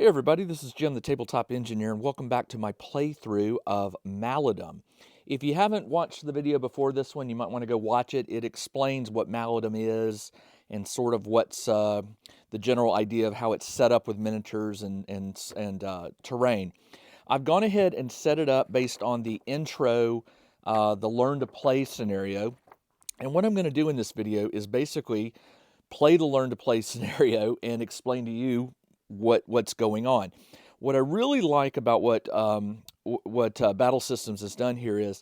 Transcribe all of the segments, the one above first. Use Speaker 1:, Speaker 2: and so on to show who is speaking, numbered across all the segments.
Speaker 1: Hey everybody, this is Jim the Tabletop Engineer, and welcome back to my playthrough of Maladum. If you haven't watched the video before this one, you might want to go watch it. It explains what Maladum is and sort of what's the general idea of how it's set up with miniatures and terrain. I've gone ahead and set it up based on the intro, the learn to play scenario. And what I'm going to do in this video is basically play the learn to play scenario and explain to you what's going on. What I really like about what Battle Systems has done here is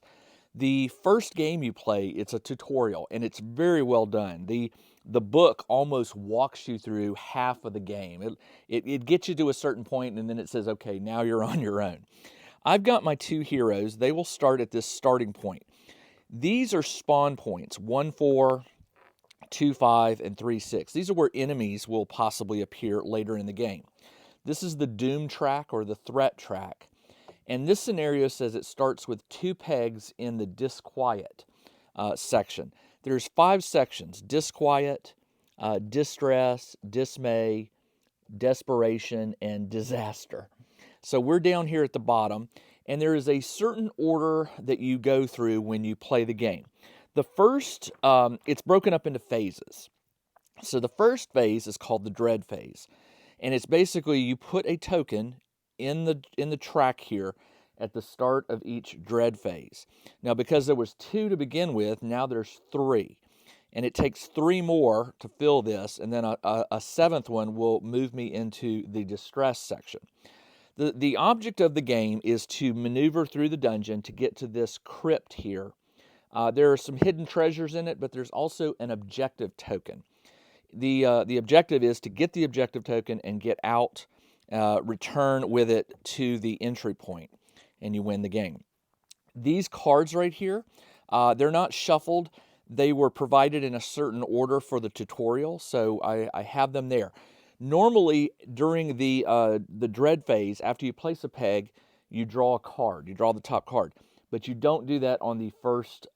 Speaker 1: the first game you play, it's a tutorial and it's very well done. The book almost walks you through half of the game. It gets you to a certain point and then it says, okay, now you're on your own. I've got my two heroes. They will start at this starting point. These are spawn points, 1-4, 2-5, and 3-6. These are where enemies will possibly appear later in the game. This is the doom track or the threat track. And this scenario says it starts with 2 pegs in the disquiet section. There's 5 sections: disquiet, distress, dismay, desperation, and disaster. So we're down here at the bottom, and there is a certain order that you go through when you play the game. The first, it's broken up into phases. So the first phase is called the dread phase. And it's basically you put a token in the track here at the start of each dread phase. Now, because there was 2 to begin with, now there's 3. And it takes 3 more to fill this, and then a 7th one will move me into the distress section. The object of the game is to maneuver through the dungeon to get to this crypt here. There are some hidden treasures in it, but there's also an objective token. The objective is to get the objective token and get out, return with it to the entry point, and you win the game. These cards right here, they're not shuffled. They were provided in a certain order for the tutorial, so I have them there. Normally, during the dread phase, after you place a peg, you draw a card. You draw the top card. But you don't do that on the first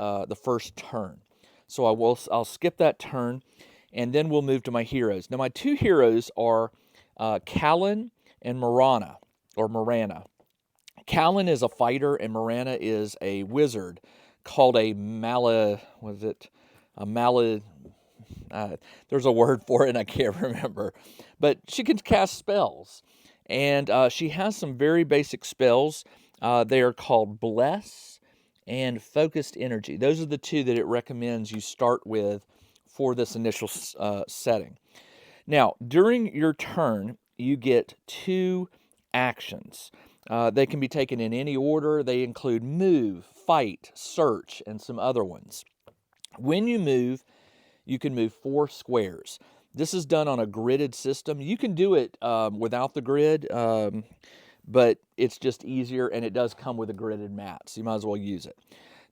Speaker 1: turn. So I'll skip that turn, and then we'll move to my heroes. Now my 2 heroes are Callan and Marana. Callan is a fighter, and Marana is a wizard called a there's a word for it, and I can't remember. But she can cast spells, and she has some very basic spells. They are called Bless and Focused Energy. Those are the 2 that it recommends you start with for this initial setting. Now, during your turn, you get 2 actions. They can be taken in any order. They include move, fight, search, and some other ones. When you move, you can move 4 squares. This is done on a gridded system. You can do it without the grid, but it's just easier, and it does come with a gridded mat, so you might as well use it.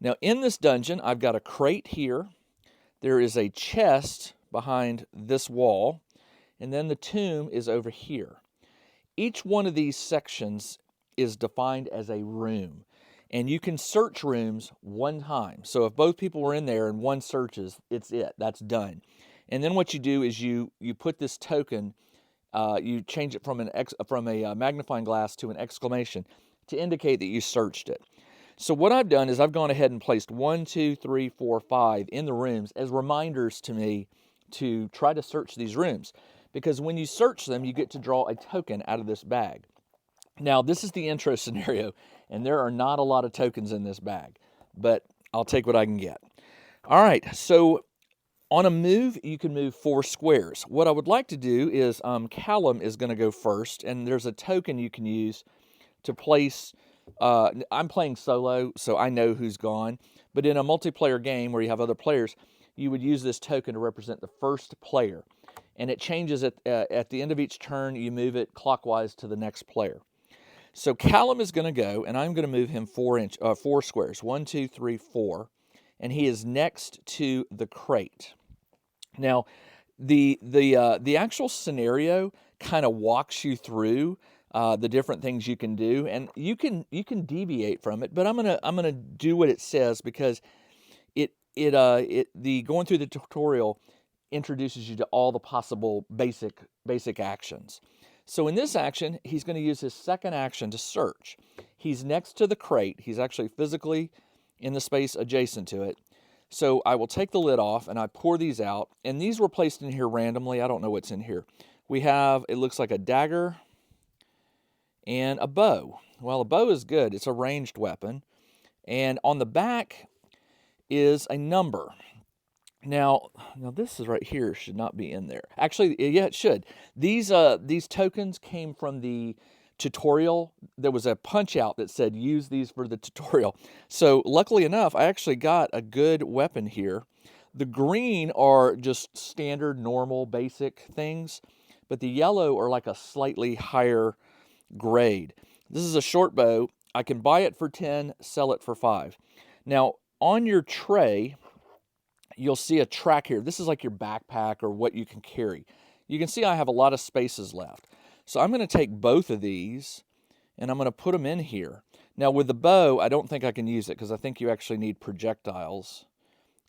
Speaker 1: Now, in this dungeon, I've got a crate here. There is a chest behind this wall, and then the tomb is over here. Each one of these sections is defined as a room, and you can search rooms 1 time. So if both people were in there and one searches, that's done. And then what you do is you put this token, you change it from a magnifying glass to an exclamation to indicate that you searched it. So what I've done is I've gone ahead and placed 1, 2, 3, 4, 5 in the rooms as reminders to me to try to search these rooms. Because when you search them, you get to draw a token out of this bag. Now, this is the intro scenario, and there are not a lot of tokens in this bag, but I'll take what I can get. All right, so on a move, you can move 4 squares. What I would like to do is Callum is going to go first, and there's a token you can use to place. I'm playing solo, so I know who's gone. But in a multiplayer game where you have other players, you would use this token to represent the first player. And it changes at the end of each turn. You move it clockwise to the next player. So Callum is going to go, and I'm going to move him 4 squares. 1, 2, 3, 4. And he is next to the crate. Now, the actual scenario kind of walks you through the different things you can do, and you can deviate from it. But I'm gonna do what it says because the going through the tutorial introduces you to all the possible basic actions. So in this action, he's going to use his second action to search. He's next to the crate. He's actually physically in the space adjacent to it. So I will take the lid off and I pour these out. And these were placed in here randomly. I don't know what's in here. We have, it looks like a dagger and a bow. Well, a bow is good. It's a ranged weapon. And on the back is a number. Now this is right here, should not be in there. Actually, yeah, it should. These tokens came from the tutorial. There was a punch out that said use these for the tutorial. So luckily enough, I actually got a good weapon here. The green are just standard, normal, basic things, but the yellow are like a slightly higher grade. This is a short bow. I can buy it for 10, sell it for 5. Now, on your tray, you'll see a track here. This is like your backpack or what you can carry. You can see I have a lot of spaces left. So I'm going to take both of these and I'm going to put them in here. Now with the bow, I don't think I can use it because I think you actually need projectiles.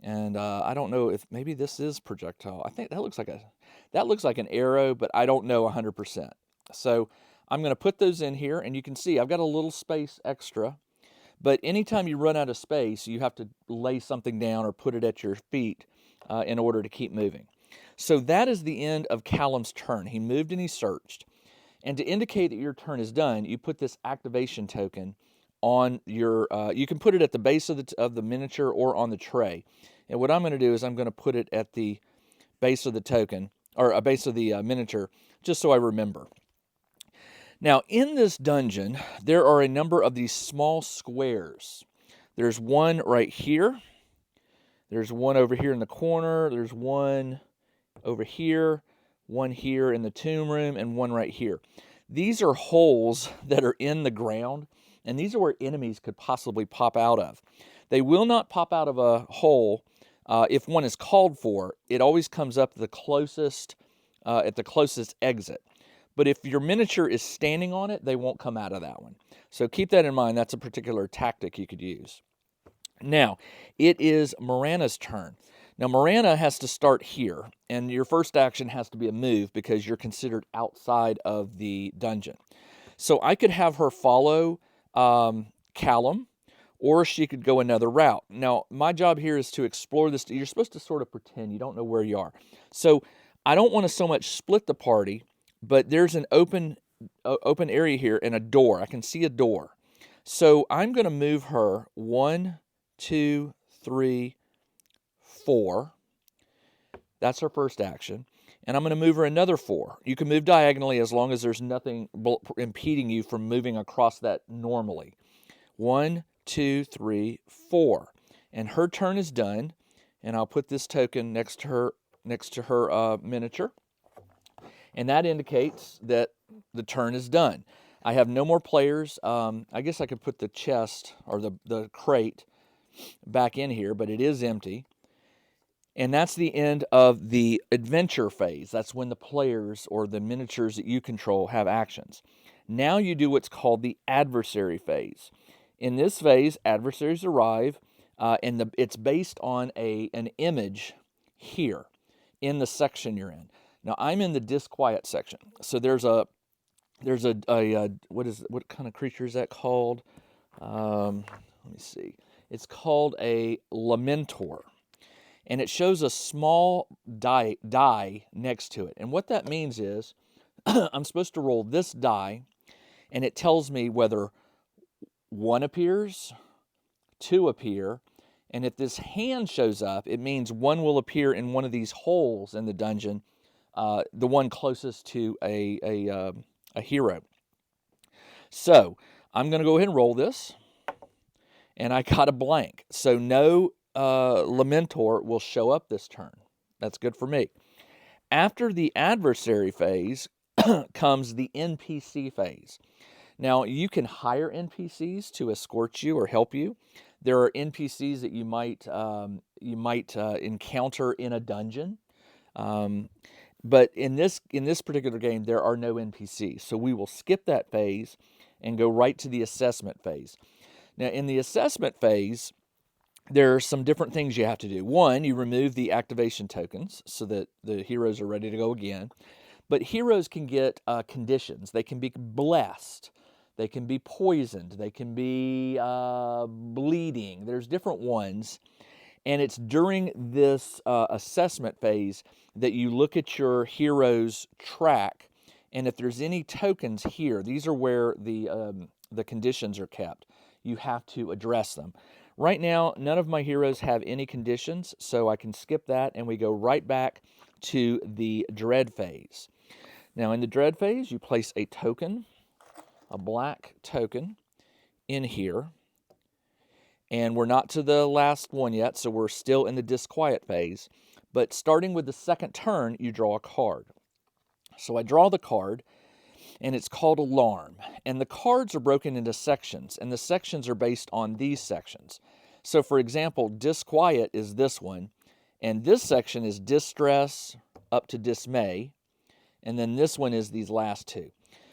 Speaker 1: And I don't know if maybe this is projectile. I think that looks like an arrow, but I don't know 100%. So I'm going to put those in here, and you can see I've got a little space extra. But anytime you run out of space, you have to lay something down or put it at your feet in order to keep moving. So that is the end of Callum's turn. He moved and he searched. And to indicate that your turn is done, you put this activation token on your, you can put it at the base of the miniature or on the tray. And what I'm going to do is I'm going to put it at the base of the token, or a base of the miniature, just so I remember. Now, in this dungeon, there are a number of these small squares. There's one right here. There's one over here in the corner. There's one over here, one here in the tomb room, and one right here. These are holes that are in the ground, and these are where enemies could possibly pop out of. They will not pop out of a hole if one is called for. It always comes up at the closest exit. But if your miniature is standing on it, they won't come out of that one. So keep that in mind. That's a particular tactic you could use. Now, it is Morana's turn. Now, Morana has to start here, and your first action has to be a move because you're considered outside of the dungeon. So I could have her follow Callum, or she could go another route. Now, my job here is to explore this. You're supposed to sort of pretend you don't know where you are. So I don't want to so much split the party, but there's an open area here and a door. I can see a door. So I'm going to move her 1, 2, 3, 4. That's her first action. And I'm going to move her another 4. You can move diagonally as long as there's nothing impeding you from moving across that normally. 1, 2, 3, 4. And her turn is done. And I'll put this token next to her miniature. And that indicates that the turn is done. I have no more players. I guess I could put the chest or the crate back in here, but it is empty. And that's the end of the adventure phase. That's when the players or the miniatures that you control have actions. Now you do what's called the adversary phase. In this phase, adversaries arrive, and it's based on an image here in the section you're in. Now I'm in the disquiet section. So there's a what kind of creature is that called? Let me see. It's called a Lamentor. And it shows a small die next to it. And what that means is I'm supposed to roll this die, and it tells me whether 1 appears, 2 appear, and if this hand shows up, it means 1 will appear in one of these holes in the dungeon, the one closest to a hero. So I'm going to go ahead and roll this, and I got a blank. So no Lamentor will show up this turn. That's good for me. After the adversary phase comes the NPC phase. Now, you can hire NPCs to escort you or help you. There are NPCs that you might encounter in a dungeon. But in this particular game, there are no NPCs. So we will skip that phase and go right to the assessment phase. Now, in the assessment phase, there are some different things you have to do. 1, you remove the activation tokens so that the heroes are ready to go again. But heroes can get conditions. They can be blessed. They can be poisoned. They can be bleeding. There's different ones. And it's during this assessment phase that you look at your hero's track. And if there's any tokens here, these are where the conditions are kept. You have to address them. Right now, none of my heroes have any conditions, so I can skip that, and we go right back to the dread phase. Now, in the dread phase, you place a token, a black token, in here. And we're not to the last one yet, so we're still in the disquiet phase. But starting with the second turn, you draw a card. So I draw the card, and it's called Alarm. And the cards are broken into sections, and the sections are based on these sections. So, for example, Disquiet is this one, and this section is Distress up to Dismay, and then this one is these last two.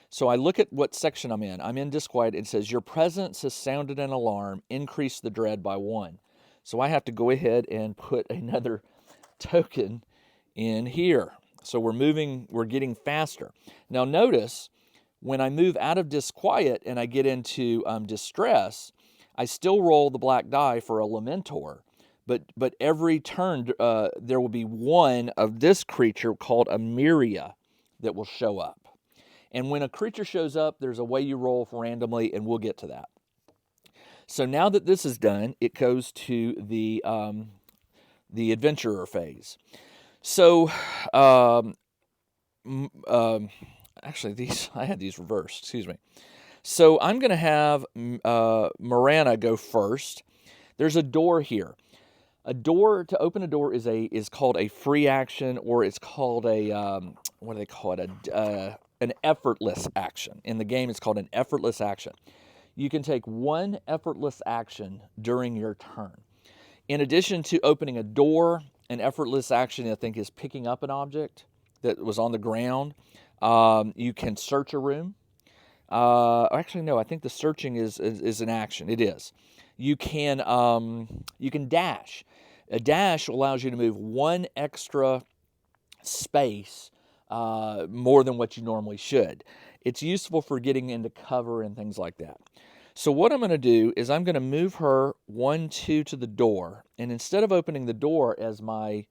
Speaker 1: So I look at what section I'm in. I'm in Disquiet. It says, your presence has sounded an alarm. Increase the dread by 1. So I have to go ahead and put another token in here. So we're getting faster. Now notice, when I move out of Disquiet and I get into Distress, I still roll the black die for a Lamentor. But every turn, there will be one of this creature called a Myria that will show up. And when a creature shows up, there's a way you roll randomly, and we'll get to that. So now that this is done, it goes to the adventurer phase. So, actually, I had these reversed. Excuse me. So I'm going to have Marana go first. There's a door here. A door, to open a door is called a free action, or it's called a what do they call it? An effortless action. In the game, it's called an effortless action. You can take one effortless action during your turn. In addition to opening a door, an effortless action, I think, is picking up an object that was on the ground. You can search a room. Actually, no, I think the searching is an action. It is. You can dash. A dash allows you to move one extra space more than what you normally should. It's useful for getting into cover and things like that. So what I'm going to do is I'm going to move her 1, 2 to the door, and instead of opening the door as my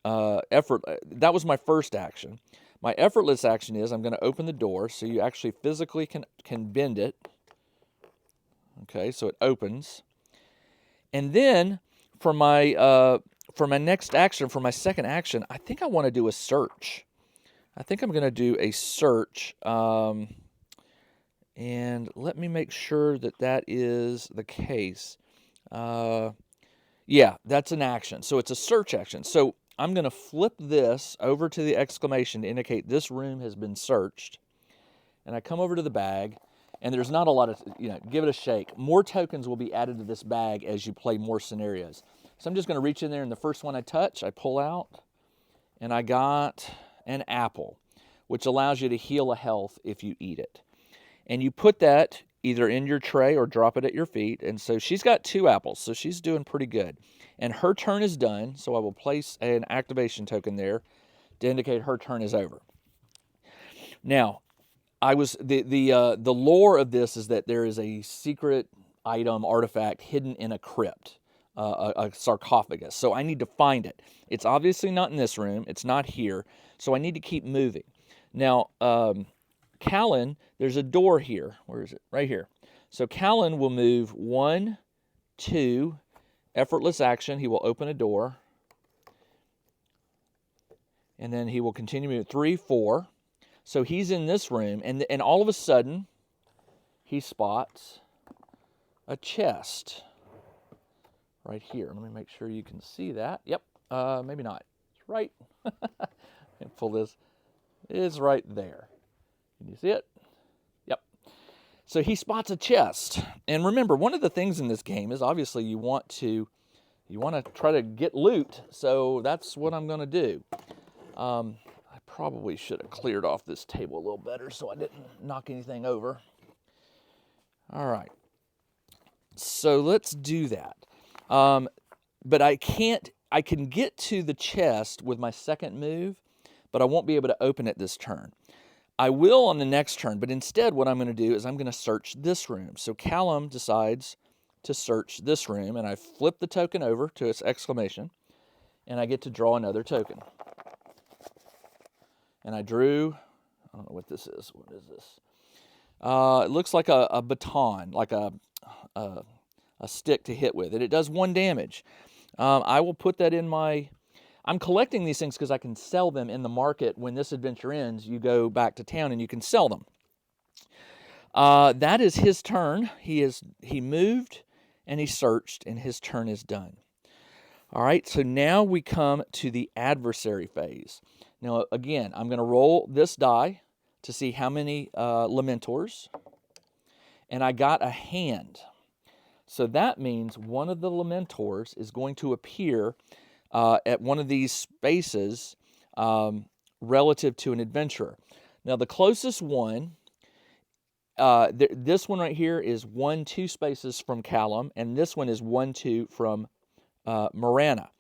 Speaker 1: that was my first action. My effortless action is I'm going to open the door, so you actually physically can bend it. Okay, so it opens. And then for my next action, for my second action, I think I want to do a search. I think I'm going to do a search, and let me make sure that is the case. Yeah, that's an action. So it's a search action. So I'm going to flip this over to the exclamation to indicate this room has been searched. And I come over to the bag, and there's not a lot of, give it a shake. More tokens will be added to this bag as you play more scenarios. So I'm just going to reach in there, and the first one I touch, I pull out, and I got an apple, which allows you to heal a health if you eat it. And you put that either in your tray or drop it at your feet. And so she's got 2 apples, so she's doing pretty good. And her turn is done, so I will place an activation token there to indicate her turn is over. Now, the lore of this is that there is a secret item, artifact hidden in a crypt, a sarcophagus. So I need to find it. It's obviously not in this room. It's not here. So I need to keep moving. Now, Callan, there's a door here. Where is it? Right here. So Callan will move 1, 2, effortless action. He will open a door. And then he will continue moving 3, 4. So he's in this room, and all of a sudden, he spots a chest right here. Let me make sure you can see that. Yep, maybe not. It's right. Pull this. It's right there. Can you see it? Yep. So he spots a chest. And remember, one of the things in this game is obviously you want to try to get loot. So that's what I'm going to do. I probably should have cleared off this table a little better so I didn't knock anything over. All right. So let's do that. But I can get to the chest with my second move, but I won't be able to open it this turn. I will on the next turn, but instead what I'm going to do is I'm going to search this room. So Callum decides to search this room, and I flip the token over to its exclamation, and I get to draw another token. And I drew, I don't know what this is. What is this? It looks like a baton, like a stick to hit with, and it does 1 damage. I will put that in my... I'm collecting these things because I can sell them in the market. When this adventure ends, you go back to town and you can sell them. That is his turn. He moved and he searched, and his turn is done. All right, so now we come to the adversary phase. Now, again, I'm going to roll this die to see how many Lamentors, and I got a hand. So that means one of the Lamentors is going to appear at one of these spaces relative to an adventurer. Now, the closest one, this one right here is 2 spaces from Callum, and this one is 2 from Marana.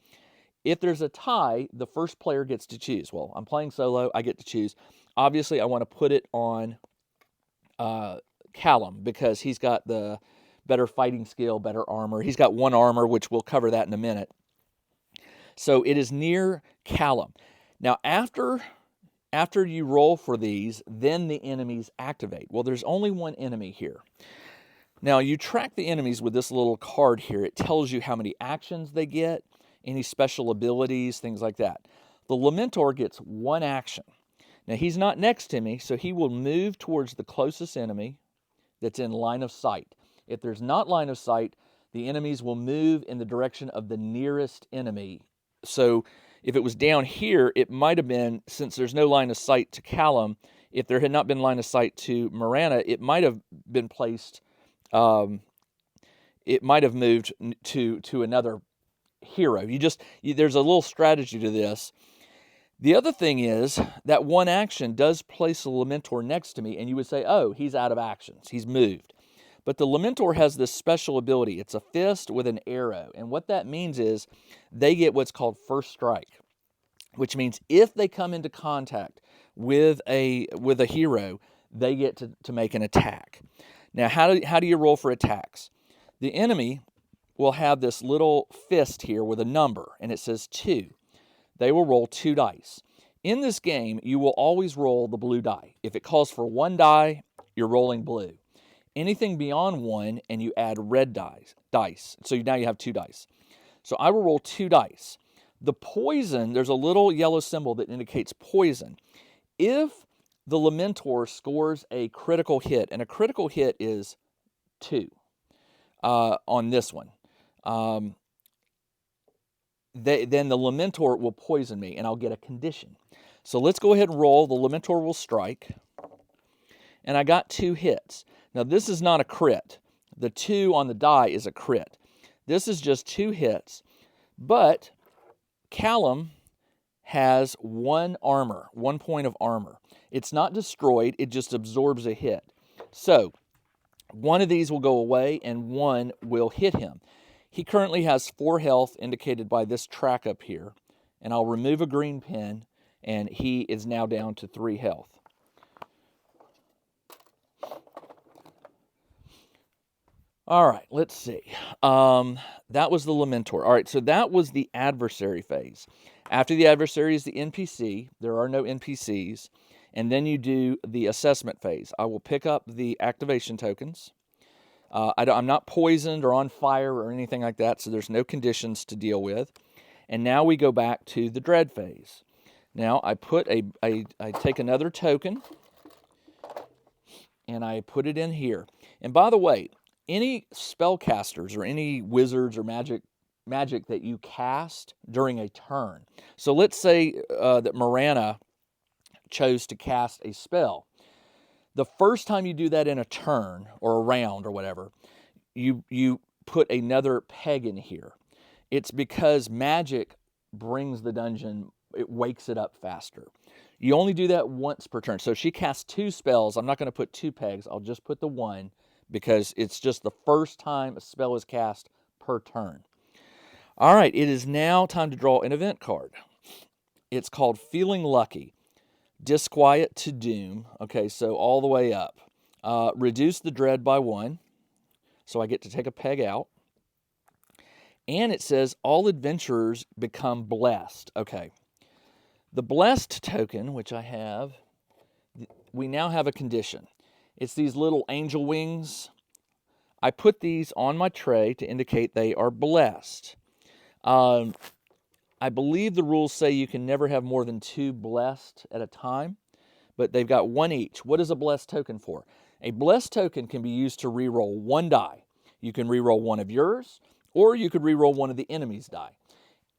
Speaker 1: If there's a tie, the first player gets to choose. Well, I'm playing solo, I get to choose. Obviously, I want to put it on Callum because he's got the better fighting skill, better armor. He's got 1 armor, which we'll cover that in a minute. So it is near Callum. Now, after you roll for these, then the enemies activate. Well, there's only 1 enemy here. Now, you track the enemies with this little card here. It tells you how many actions they get, any special abilities, things like that. The Lamentor gets 1 action. Now, he's not next to me, so he will move towards the closest enemy that's in line of sight. If there's not line of sight, the enemies will move in the direction of the nearest enemy. So if it was down here, it might have been, since there's no line of sight to Callum, if there had not been line of sight to Marana, it might have been placed, it might have moved to another hero. There's a little strategy to this. The other thing is that 1 action does place a Lamentor next to me, and you would say, oh, he's out of actions. He's moved. But the Lamentor has this special ability. It's a fist with an arrow. And what that means is they get what's called first strike, which means if they come into contact with a hero, they get to make an attack. Now, how do you roll for attacks? The enemy will have this little fist here with a number, and it says 2. They will roll 2 dice. In this game, you will always roll the blue die. If it calls for 1 die, you're rolling blue. Anything beyond 1, and you add red dice. So now you have 2 dice. So I will roll 2 dice. The poison, there's a little yellow symbol that indicates poison. If the Lamentor scores a critical hit, and a critical hit is 2 on this one, then the Lamentor will poison me, and I'll get a condition. So let's go ahead and roll. The Lamentor will strike, and I got 2 hits. Now, this is not a crit. The 2 on the die is a crit. This is just 2 hits, but Callum has 1 armor, 1 point of armor. It's not destroyed, it just absorbs a hit. So, 1 of these will go away, and 1 will hit him. He currently has 4 health, indicated by this track up here, and I'll remove a green pin, and he is now down to 3 health. All right, let's see. That was the Lamentor. All right, so that was the adversary phase. After the adversary is the NPC. There are no NPCs. And then you do the assessment phase. I will pick up the activation tokens. I'm not poisoned or on fire or anything like that, so there's no conditions to deal with. And now we go back to the dread phase. Now I take another token, and I put it in here. And by the way, any spellcasters or any wizards or magic that you cast during a turn. So let's say that Marana chose to cast a spell. The first time you do that in a turn or a round or whatever, you put another peg in here. It's because magic brings the dungeon, it wakes it up faster. You only do that once per turn. So if she casts 2 spells, I'm not going to put 2 pegs, I'll just put the 1, because it's just the first time a spell is cast per turn. All right, it is now time to draw an event card. It's called Feeling Lucky. Disquiet to Doom. Okay, so all the way up. Reduce the dread by 1. So I get to take a peg out. And it says all adventurers become blessed. Okay. The blessed token, which I have, we now have a condition. It's these little angel wings. I put these on my tray to indicate they are blessed. I believe the rules say you can never have more than 2 blessed at a time, but they've got 1 each. What is a blessed token for? A blessed token can be used to re-roll 1 die. You can re-roll 1 of yours, or you could re-roll 1 of the enemy's die.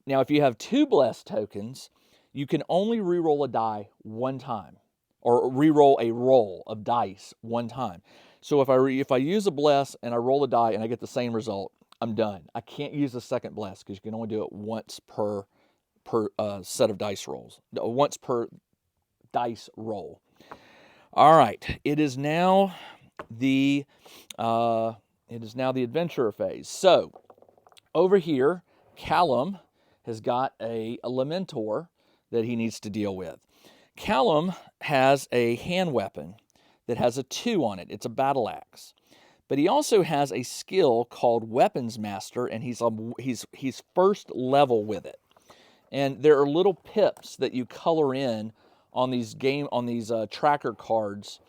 Speaker 1: Now, if you have 2 blessed tokens, you can only re-roll a die 1 time, or re-roll a roll of dice 1 time. So if I use a bless and I roll a die and I get the same result, I'm done. I can't use a second bless because you can only do it once per set of dice rolls. Once per dice roll. All right, it is now the adventurer phase. So over here, Callum has got a Lamentor that he needs to deal with. Callum has a hand weapon that has a 2 on it. It's a battle axe. But he also has a skill called Weapons Master, and he's first level with it. And there are little pips that you color in on these tracker cards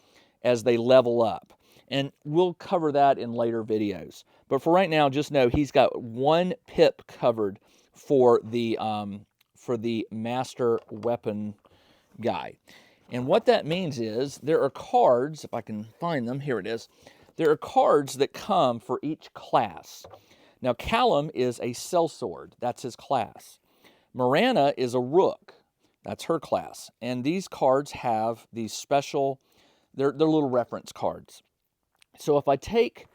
Speaker 1: as they level up. And we'll cover that in later videos. But for right now, just know he's got 1 pip covered for the master weapon guy. And what that means is there are cards, if I can find them, here it is. There are cards that come for each class. Now, Callum is a sellsword. That's his class. Miranda is a rook. That's her class. And these cards have these special, they're little reference cards. So if I take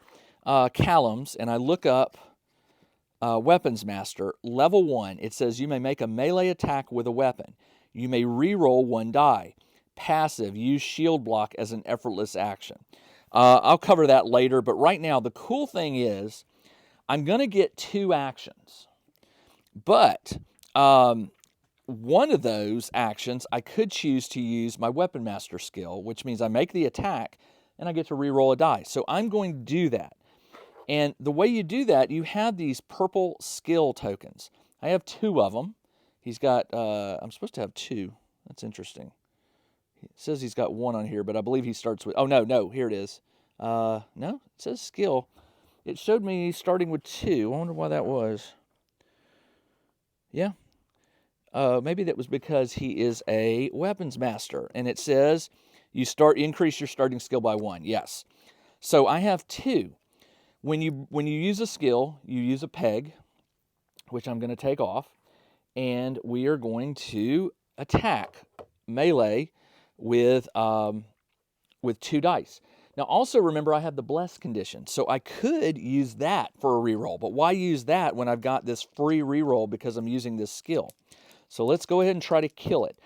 Speaker 1: Callum's and I look up Weapons Master, level 1, it says you may make a melee attack with a weapon. You may re-roll 1 die. Passive, use shield block as an effortless action. I'll cover that later, but right now the cool thing is I'm going to get 2 actions. But one of those actions, I could choose to use my Weapon Master skill, which means I make the attack and I get to re-roll a die. So I'm going to do that. And the way you do that, you have these purple skill tokens. I have 2 of them. He's got, I'm supposed to have 2. That's interesting. It says he's got 1 on here, but I believe he starts with, oh, no, here it is. No, it says skill. It showed me starting with 2. I wonder why that was. Yeah. Maybe that was because he is a weapons master. And it says you increase your starting skill by 1. Yes. So I have 2. When you use a skill, you use a peg, which I'm going to take off. And we are going to attack melee with 2 dice. Now, also remember, I have the bless condition, so I could use that for a reroll. But why use that when I've got this free reroll because I'm using this skill? So let's go ahead and try to kill it.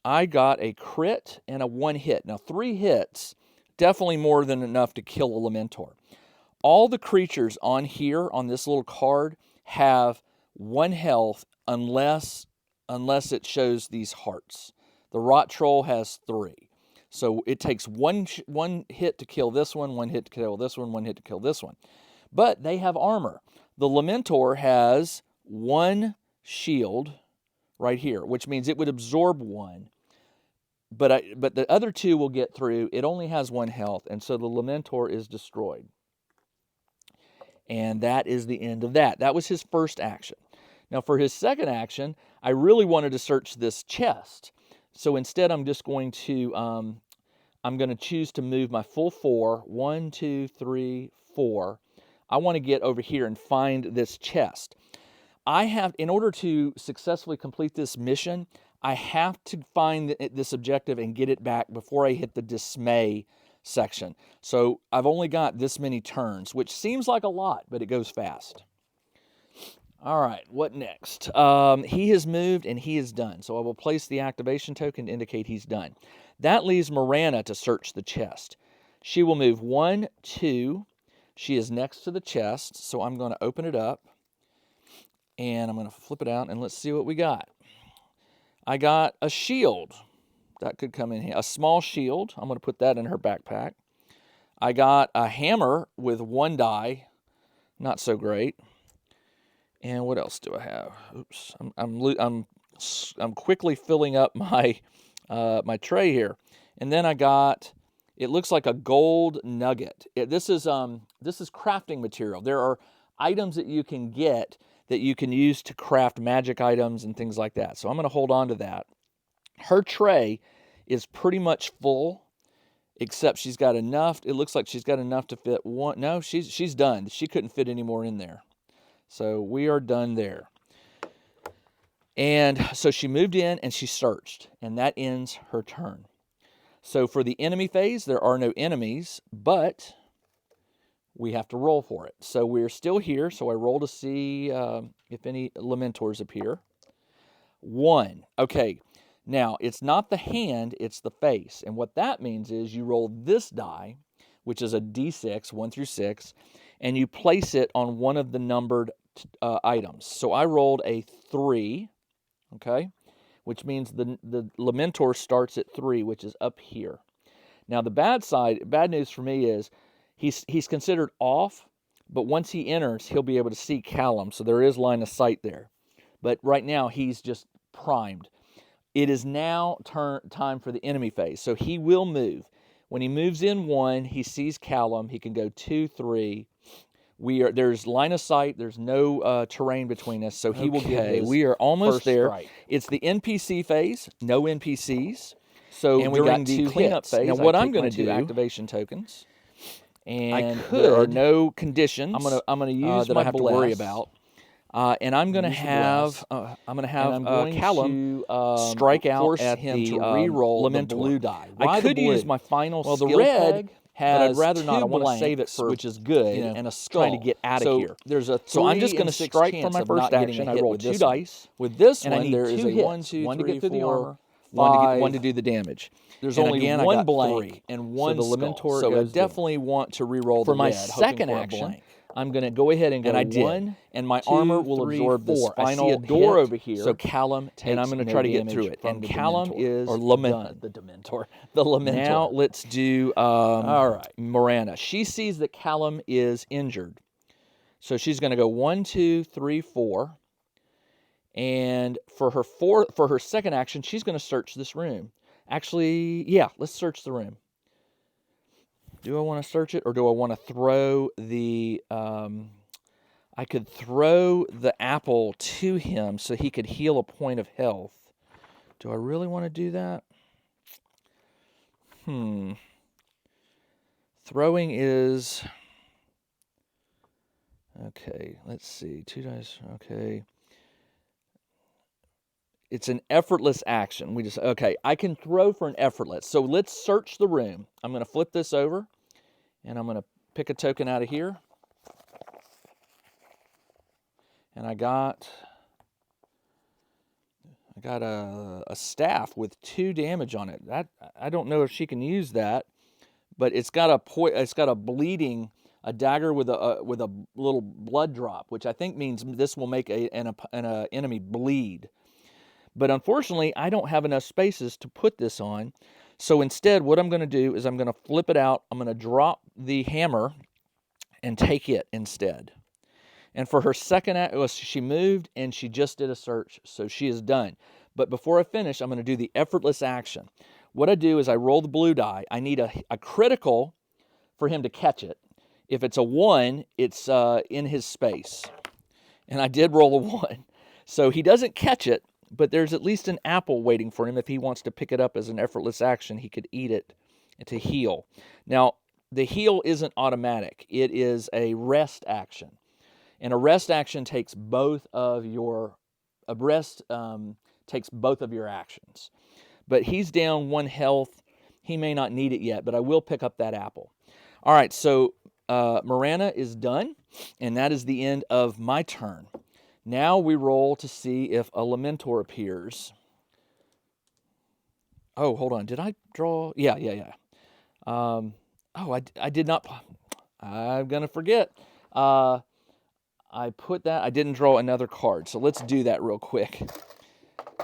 Speaker 1: I got a crit and a 1 hit. Now, 3 hits, definitely more than enough to kill a Lamentor. All the creatures on here on this little card have 1 health unless it shows these hearts. The Rot Troll has 3. So it takes one hit to kill this one, 1 hit to kill this one, 1 hit to kill this one. But they have armor. The Lamentor has 1 shield right here, which means it would absorb 1. But the other 2 will get through. It only has 1 health, and so the Lamentor is destroyed. And that is the end of that. That was his first action. Now for his second action, I really wanted to search this chest. So instead, I'm just going to, I'm going to choose to move my full 4. 1, 2, 3, 4. I want to get over here and find this chest. In order to successfully complete this mission, I have to find this objective and get it back before I hit the dismay section. So I've only got this many turns, which seems like a lot, but it goes fast. All right, what next? He has moved and he is done. So I will place the activation token to indicate he's done. That leaves Miranda to search the chest. She will move 1, 2. She is next to the chest, so I'm going to open it up. And I'm going to flip it out and let's see what we got. I got a shield. That could come in here. A small shield. I'm going to put that in her backpack. I got a hammer with 1 die. Not so great. And what else do I have? Oops. I'm quickly filling up my my tray here. And then I got, it looks like a gold nugget. This is crafting material. There are items that you can get that you can use to craft magic items and things like that. So I'm going to hold on to that. Her tray is pretty much full, except she's got enough. It looks like she's got enough to fit one. No, she's done. She couldn't fit any more in there. So we are done there. And so she moved in and she searched, and that ends her turn. So for the enemy phase, there are no enemies, but we have to roll for it. So we're still here, so I roll to see if any Lamentors appear. 1. Okay, now it's not the hand, it's the face. And what that means is you roll this die, which is a d6, 1 through 6, and you place it on one of the numbered items. So I rolled a 3, okay, which means the Lamentor starts at 3, which is up here. Now the bad news for me is he's considered off, but once he enters, he'll be able to see Callum, so there is line of sight there. But right now, he's just primed. It is now time for the enemy phase, so he will move. When he moves in 1, he sees Callum. He can go 2, 3. There's line of sight. There's no terrain between us, so he will get his we are almost there. Strike. It's the NPC phase. No NPCs. So and during the cleanup phase, now what I'm going to do, activation tokens, and there are no conditions. I'm gonna use that I have to worry about. And I'm going to have Callum strike out at him to re-roll the blue die. I could use my final skill the red has, but I'd rather not. I want to save it for, which is good, and a skull. Trying to get out of here. There's a 3 so I'm just going to strike for my first action. I roll 2 dice. With this one, there is a 1, 2, 3, 4, 1 to do the damage. There's only one blank and one skull. So I definitely want to re-roll the red. For my second action, I'm going to go ahead and go 1, and my armor will absorb this final door over here. So Callum takes and I'm going to try to get through it. And Callum is the Dementor. The Lamentor. Now let's do all right, Miranda. She sees that Callum is injured, so she's going to go 1, 2, 3, 4. And for her second action, she's going to search this room. Actually, yeah, let's search the room. Do I want to search it, or do I want to throw the... I could throw the apple to him so he could heal a point of health. Do I really want to do that? Throwing is... Okay, let's see. 2 dice. Okay. It's an effortless action. Okay, I can throw for an effortless. So let's search the room. I'm going to flip this over, and I'm going to pick a token out of here. And I got a staff with 2 damage on it. I don't know if she can use that, but it's got a bleeding, a dagger with a little blood drop, which I think means this will make an enemy bleed. But unfortunately, I don't have enough spaces to put this on. So instead, what I'm going to do is I'm going to flip it out. I'm going to drop the hammer and take it instead. And for her second, she moved and she just did a search. So she is done. But before I finish, I'm going to do the effortless action. What I do is I roll the blue die. I need a critical for him to catch it. If it's a 1, it's in his space. And I did roll a 1. So he doesn't catch it. But there's at least an apple waiting for him. If he wants to pick it up as an effortless action, he could eat it to heal. Now, the heal isn't automatic. It is a rest action. And a rest action takes both of your... takes both of your actions. But he's down 1 health. He may not need it yet, but I will pick up that apple. All right, so Miranda is done, and that is the end of my turn. Now we roll to see if a Lamentor appears. Oh, hold on. Did I draw? Yeah. I did not. I'm going to forget. I put that. I didn't draw another card. So let's do that real quick.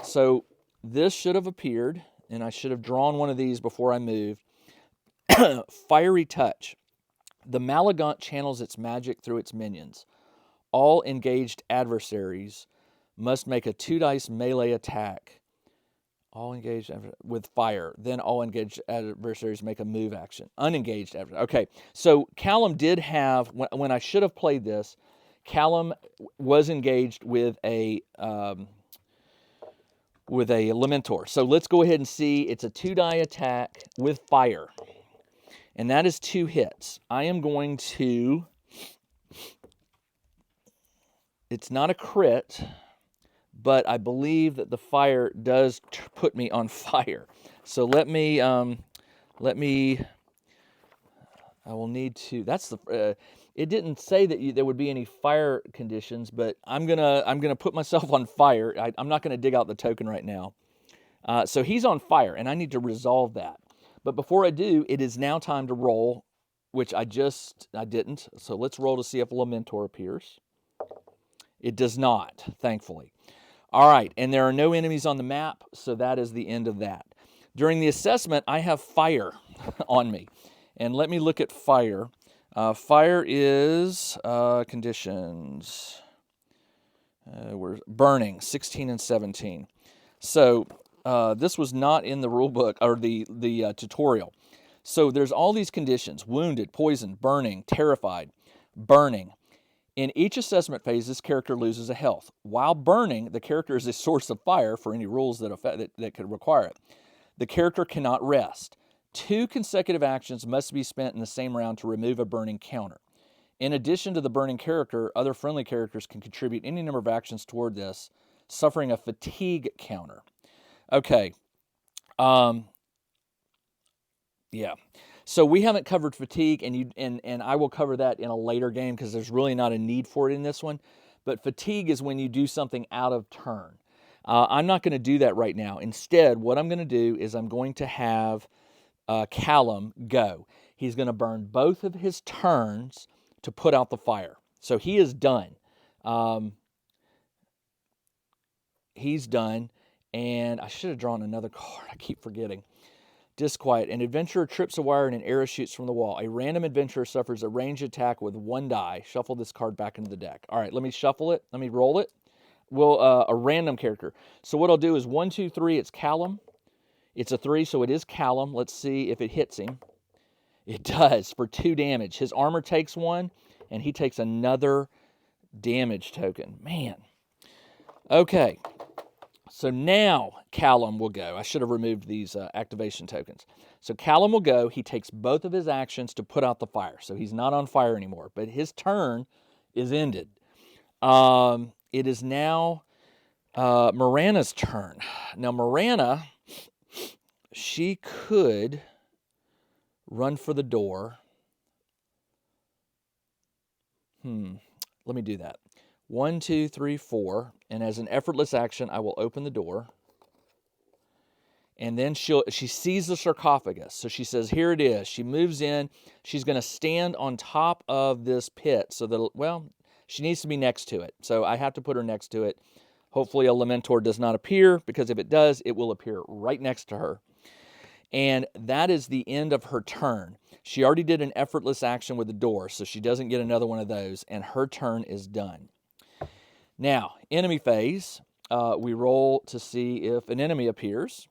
Speaker 1: So this should have appeared, and I should have drawn one of these before I moved. Fiery Touch. The Maladum channels its magic through its minions. All engaged adversaries must make a 2-dice melee attack. All engaged with fire. Then all engaged adversaries make a move action. Unengaged adversaries. Okay, so Callum did have, when I should have played this, Callum was engaged with a Lamentor. So let's go ahead and see. It's a 2-die attack with fire. And that is 2 hits. I am going to... It's not a crit, but I believe that the fire does put me on fire. So I will need to, that's the, it didn't say that there would be any fire conditions, but I'm gonna put myself on fire. I'm not gonna dig out the token right now. So he's on fire, and I need to resolve that. But before I do, it is now time to roll, which I didn't. So let's roll to see if Lamentor appears. It does not, thankfully. All right, and there are no enemies on the map, so that is the end of that. During the assessment, I have fire on me. And let me look at fire. Fire is conditions. We're burning, 16 and 17. So this was not in the rule book or the tutorial. So there's all these conditions: wounded, poisoned, burning, terrified, burning. In each assessment phase, this character loses a health. While burning, the character is a source of fire for any rules that could require it. The character cannot rest. 2 consecutive actions must be spent in the same round to remove a burning counter. In addition to the burning character, other friendly characters can contribute any number of actions toward this, suffering a fatigue counter. Okay. Yeah. So we haven't covered fatigue, and I will cover that in a later game because there's really not a need for it in this one. But fatigue is when you do something out of turn. I'm not going to do that right now. Instead, what I'm going to do is I'm going to have Callum go. He's going to burn both of his turns to put out the fire. So he is done. He's done. And I should have drawn another card. I keep forgetting. Disquiet. An adventurer trips a wire and an arrow shoots from the wall. A random adventurer suffers a ranged attack with 1 die. Shuffle this card back into the deck. All right, let me shuffle it. Let me roll it. Well, a random character. So what I'll do is 1, 2, 3. It's Callum. It's a 3, so it is Callum. Let's see if it hits him. It does for 2 damage. His armor takes 1, and he takes another damage token. Man. Okay. So now Callum will go. I should have removed these activation tokens. So Callum will go. He takes both of his actions to put out the fire. So he's not on fire anymore, but his turn is ended. It is now Mirana's turn. Now Mirana, she could run for the door. Let me do that. 1, 2, 3, 4. And as an effortless action, I will open the door. And then she sees the sarcophagus. So she says, here it is. She moves in. She's going to stand on top of this pit. So that, well, she needs to be next to it. So I have to put her next to it. Hopefully a Lamentor does not appear, because if it does, it will appear right next to her. And that is the end of her turn. She already did an effortless action with the door, so she doesn't get another one of those, and her turn is done. Now, enemy phase, we roll to see if an enemy appears.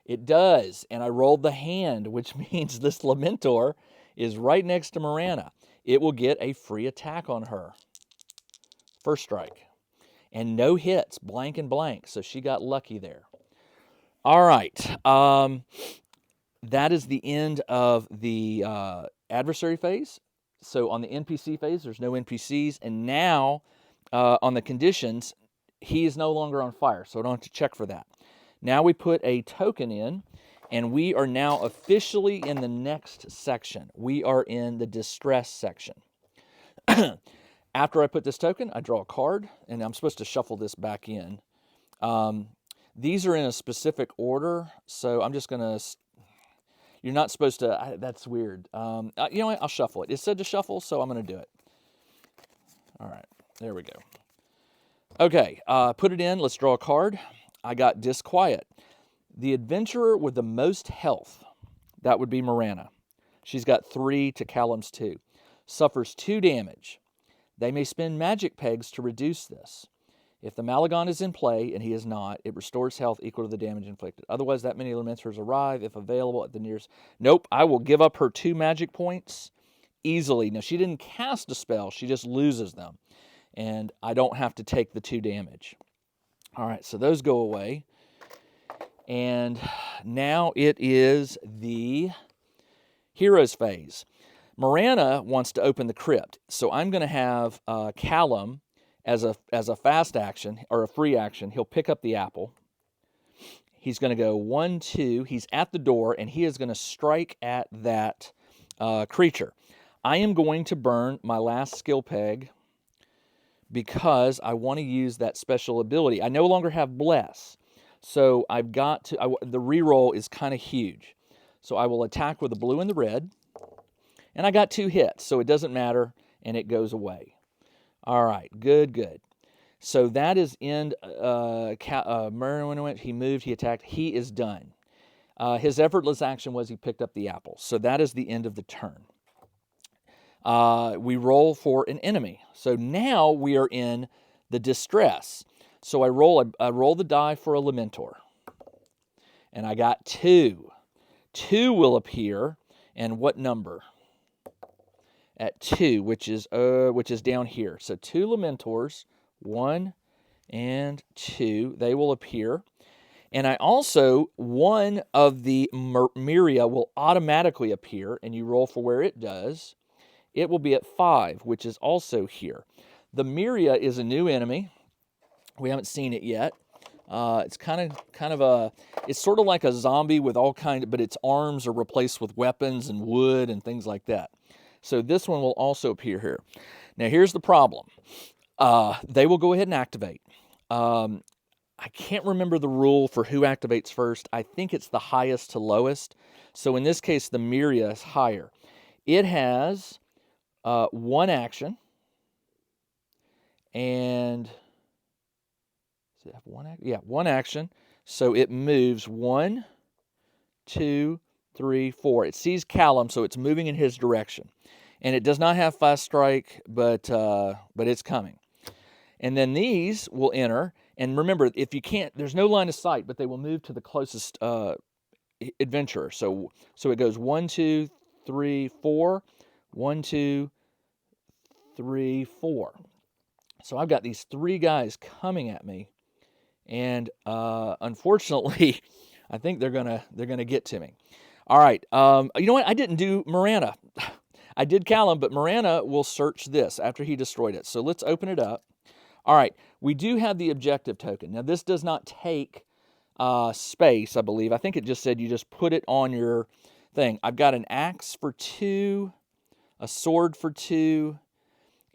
Speaker 1: It does, and I rolled the hand, which means this Lamentor is right next to Mirana. It will get a free attack on her. First strike. And no hits, blank and blank, so she got lucky there. All right, that is the end of the adversary phase. So on the NPC phase, there's no NPCs. And now on the conditions, he is no longer on fire, so I don't have to check for that. Now we put a token in, and we are now officially in the next section. We are in the distress section. After I put this token, I draw a card, and I'm supposed to shuffle this back in. These are in a specific order, so I'm just going to... You're not supposed to... that's weird. You know what? I'll shuffle it. It said to shuffle, so I'm going to do it. All right. There we go. Okay, put it in. Let's draw a card. I got Disquiet. The adventurer with the most health, that would be Marana. She's got 3 to Callum's 2. Suffers 2 damage. They may spend magic pegs to reduce this. If the Maladum is in play, and he is not, it restores health equal to the damage inflicted. Otherwise, that many Lamenters arrive, if available, at the nearest... Nope, I will give up her 2 magic points easily. Now, she didn't cast a spell. She just loses them. And I don't have to take the 2 damage. All right, so those go away. And now it is the Heroes Phase. Marana wants to open the crypt, so I'm going to have Callum as a fast action, or a free action. He'll pick up the apple. He's going to go 1, 2. He's at the door, and he is going to strike at that creature. I am going to burn my last skill peg because I want to use that special ability. I no longer have Bless, so I've got to... the reroll is kind of huge. So I will attack with the blue and the red. And I got 2 hits, so it doesn't matter, and it goes away. All right, good. So that is end. Merwin went, he moved, he attacked, he is done. His effortless action was he picked up the apple. So that is the end of the turn. We roll for an enemy. So now we are in the distress. So I roll the die for a Lamentor. And I got 2. 2 will appear, and what number? At 2, which is down here. So 2 Lamentors, 1 and 2, they will appear. And I also, one of the Myria will automatically appear, and you roll for where it does. It will be at 5, which is also here. The Myria is a new enemy. We haven't seen it yet. It's kind of it's sort of like a zombie with all kind of, but its arms are replaced with weapons and wood and things like that. So this one will also appear here. Now here's the problem. They will go ahead and activate. I can't remember the rule for who activates first. I think it's the highest to lowest. So in this case, the Myria is higher. It has 1 action. And does it have 1 action? Yeah, 1 action. So it moves 1, 2, 3, 4. It sees Callum, so it's moving in his direction. And it does not have fast strike, but it's coming. And then these will enter. And remember, if you can't, there's no line of sight, but they will move to the closest adventurer. So it goes 1, 2, 3, 4. 1, 2, 3, 4. So I've got these 3 guys coming at me. And unfortunately, I think they're gonna get to me. All right. You know what? I didn't do Marana. I did Callum, but Marana will search this after he destroyed it. So let's open it up. All right. We do have the objective token. Now, this does not take space, I believe. I think it just said you just put it on your thing. I've got an axe for 2, a sword for 2,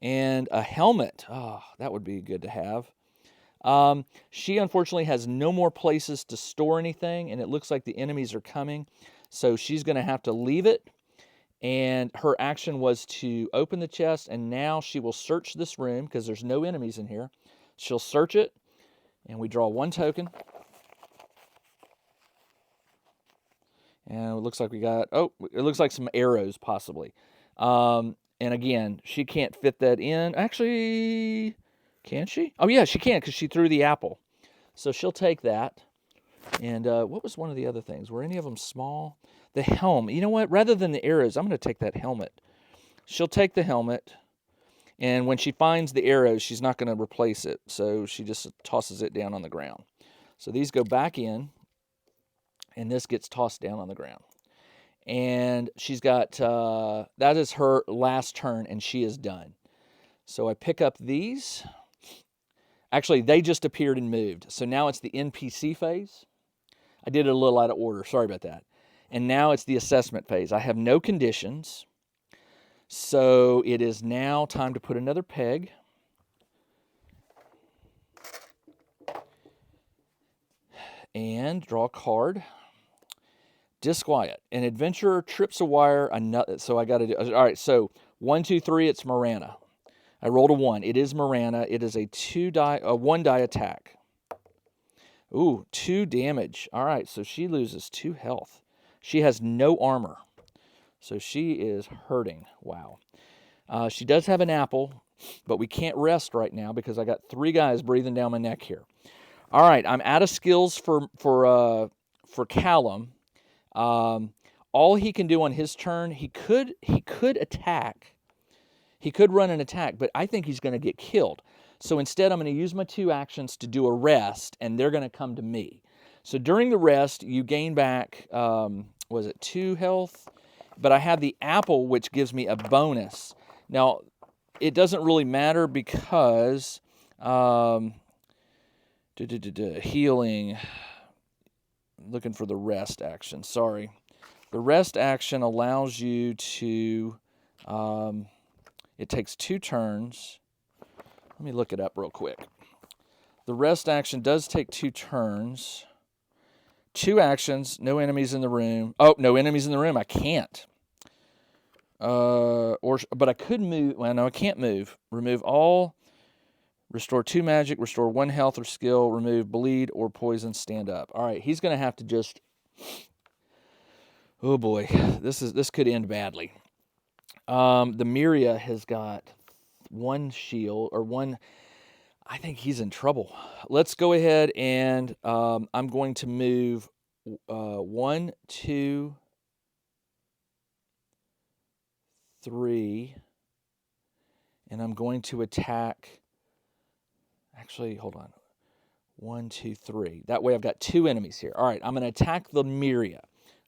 Speaker 1: and a helmet. Oh, that would be good to have. She unfortunately has no more places to store anything, and it looks like the enemies are coming. So she's going to have to leave it. And her action was to open the chest, and now she will search this room because there's no enemies in here. She'll search it, and we draw 1 token. And it looks like we got, it looks like some arrows possibly. And again, she can't fit that in. Actually, can she? Oh, yeah, she can because she threw the apple. So she'll take that. And what was one of the other things? Were any of them small? The helm. You know what? Rather than the arrows, I'm going to take that helmet. She'll take the helmet. And when she finds the arrows, she's not going to replace it. So she just tosses it down on the ground. So these go back in. And this gets tossed down on the ground. And she's got, that is her last turn, and she is done. So I pick up these. Actually, they just appeared and moved. So now it's the NPC phase. I did it a little out of order. Sorry about that. And now it's the assessment phase. I have no conditions. So it is now time to put another peg. And draw a card. Disquiet. An adventurer trips a wire. So I got to do. All right. So 1, 2, 3. It's Marana. I rolled a 1. It is Marana. It is a 1-die attack. Ooh, 2 damage. All right, so she loses 2 health. She has no armor, so she is hurting. Wow. She does have an apple, but we can't rest right now because I got 3 guys breathing down my neck here. All right, I'm out of skills for Callum. All he can do on his turn, he could attack. He could run an attack, but I think he's going to get killed. So instead, I'm going to use my 2 actions to do a rest, and they're going to come to me. So during the rest, you gain back, was it 2 health? But I have the apple, which gives me a bonus. Now, it doesn't really matter because healing, looking for the rest action, sorry. The rest action allows you to, it takes 2 turns. Let me look it up real quick. The rest action does take 2 turns. 2 actions, no enemies in the room. Oh, no enemies in the room, I can't. But I could move. Well, no, I can't move. Remove all. Restore 2 magic. Restore 1 health or skill. Remove bleed or poison. Stand up. All right, he's going to have to just. Oh boy, this could end badly. The Miria has got 1 shield or 1. I think he's in trouble. Let's go ahead and I'm going to move 1, 2, 3, and I'm going to attack. Actually, hold on. 1, 2, 3. That way I've got 2 enemies here. All right, I'm going to attack the Miria.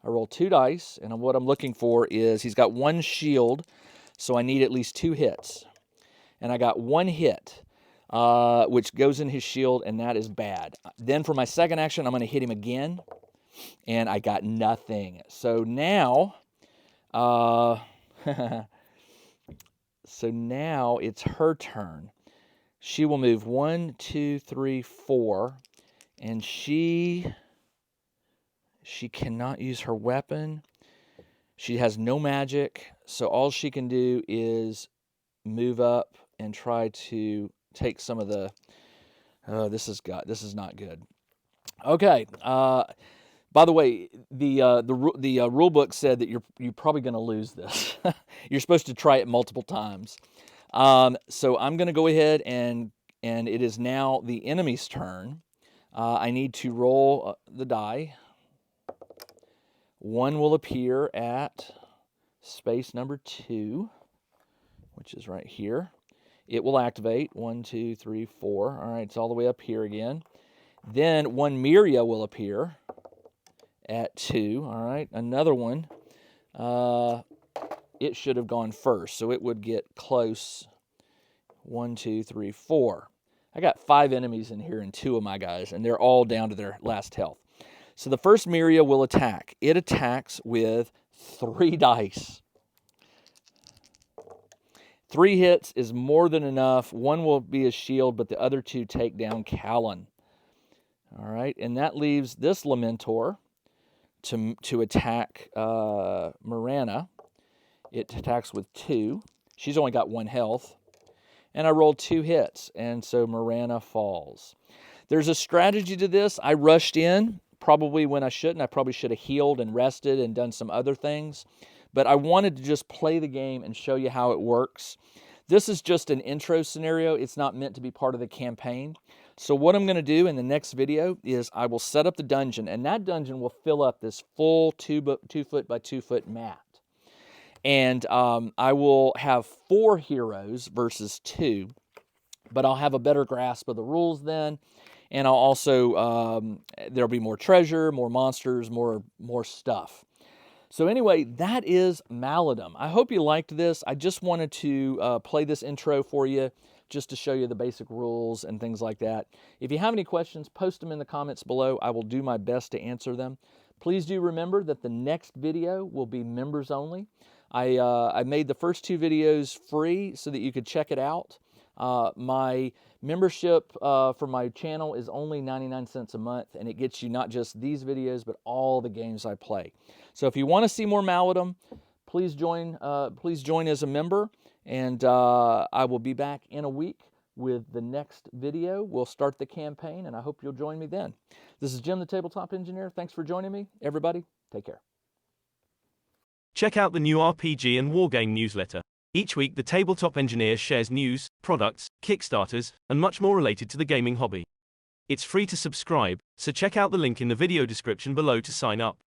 Speaker 1: I roll 2 dice, and what I'm looking for is he's got 1 shield, so I need at least 2 hits. And I got 1 hit, which goes in his shield, and that is bad. Then for my second action, I'm going to hit him again, and I got nothing. So now, so now it's her turn. She will move 1, 2, 3, 4, and she cannot use her weapon. She has no magic, so all she can do is move up and try to take some of the. This is not good. Okay. By the way, the rule book said that you're probably going to lose this. You're supposed to try it multiple times. So I'm going to go ahead and it is now the enemy's turn. I need to roll the die. 1 will appear at space number 2, which is right here. It will activate. 1, 2, 3, 4. All right, it's all the way up here again. Then 1 Miria will appear at 2. All right, another one. It should have gone first, so it would get close. 1, 2, 3, 4. I got 5 enemies in here and 2 of my guys, and they're all down to their last health. So the first Miria will attack. It attacks with 3 dice. 3 hits is more than enough. 1 will be a shield, but the other 2 take down Callan. All right, and that leaves this Lamentor to attack Marana. It attacks with 2. She's only got 1 health. And I rolled 2 hits, and so Marana falls. There's a strategy to this. I rushed in, probably when I shouldn't. I probably should have healed and rested and done some other things. But I wanted to just play the game and show you how it works. This is just an intro scenario. It's not meant to be part of the campaign. So what I'm going to do in the next video is I will set up the dungeon, and that dungeon will fill up this full 2 foot by 2 foot mat. And I will have 4 heroes versus 2, but I'll have a better grasp of the rules then. And I'll also, there'll be more treasure, more monsters, more stuff. So anyway, that is Maladum. I hope you liked this. I just wanted to play this intro for you just to show you the basic rules and things like that. If you have any questions, post them in the comments below. I will do my best to answer them. Please do remember that the next video will be members only. I made the first 2 videos free so that you could check it out. My membership for my channel is only 99 cents a month, and it gets you not just these videos, but all the games I play. So if you want to see more Maladum, please join as a member, And I will be back in a week with the next video. We'll start the campaign, and I hope you'll join me then. This is Jim, the Tabletop Engineer. Thanks for joining me. Everybody, take care.
Speaker 2: Check out the new RPG and Wargame Newsletter. Each week, the Tabletop Engineer shares news, products, Kickstarters, and much more related to the gaming hobby. It's free to subscribe, so check out the link in the video description below to sign up.